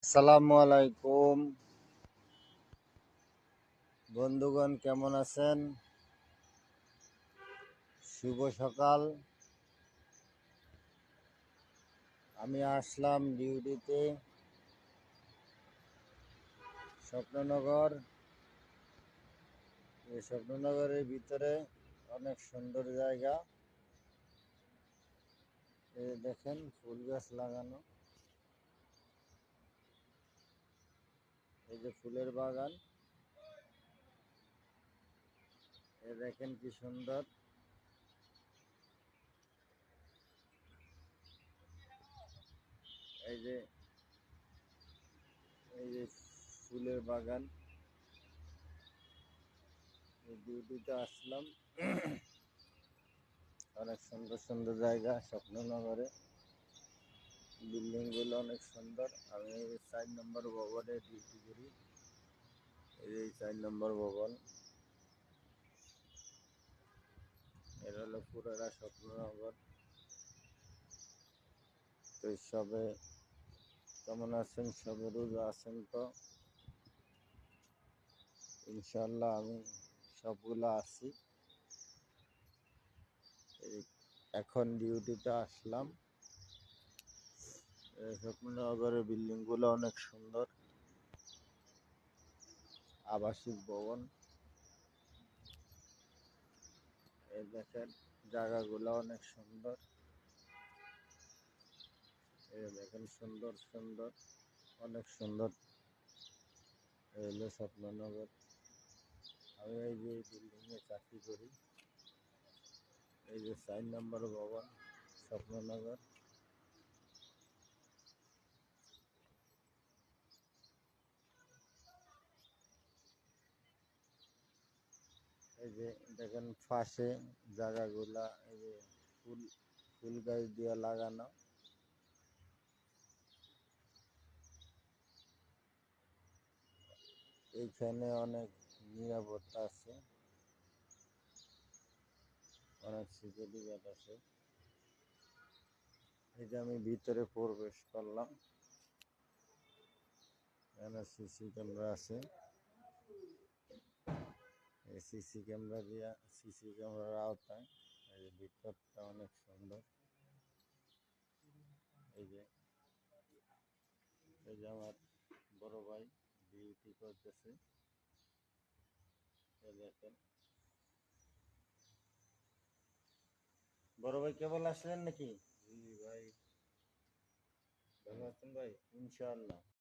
আসসালামু আলাইকুম বন্ধুগণ, কেমন আছেন? শুভ সকাল। আমি আসলাম ডিউটিতে স্বপ্ননগর। এই স্বপ্ননগরের ভিতরে অনেক সুন্দর জায়গা। এই দেখেন ফুল গাছ লাগানো, এই যে ফুলের বাগান। এই দেখেন কি সুন্দর। এই যে এই যে ফুলের বাগান। এই ডিউটিতে আসলাম। অনেক সুন্দর সুন্দর জায়গা স্বপ্ননগরে। বিল্ডিং গুলো অনেক সুন্দর। আমি 4 নম্বর ভবনে ডিউটি করি। এই 4 নম্বর ভবন। এর হলো পুরানা স্বপ্ননগর। তো সবে কেমন আছেন? সবে রোজা আছেন তো? ইনশাল্লাহ আমি সবগুলো আছি। এখন ডিউটিতে আসলাম। স্বপ্ননগরের বিল্ডিং গুলো অনেক সুন্দর, আবাসিক ভবন। এই দেখেন জায়গাগুলো অনেক সুন্দর। এই দেখেন সুন্দর সুন্দর, অনেক সুন্দর। এই হলো স্বপ্ননগর। আমি এই যে বিল্ডিংয়ে চাকরি করি। এই যে 4 নম্বর ভবন স্বপ্ননগর। এই যে দেখেন পাশে জায়গাগুলা, এই যে ফুল ফুল গাছ দিয়ে লাগানো। এইখানে অনেক নিরাপত্তা আছে, অনেক সিকিউরিটি গার্ড আছে। এই যে আমি ভিতরে প্রবেশ করলাম। এখানে সিসি ক্যামেরা আছে। এই সিসি ক্যামেরা দিয়া, সিসি ক্যামেরার আওতায় এই যে ভিতরটা অনেক সুন্দর। এই যে এই যে আমার বড় ভাই ডিউটি করতেছে। এই দেখেন বড় ভাই কেবল আসলেন নাকি? জি ভাই, ভালো আছেন ভাই? ইনশাআল্লাহ।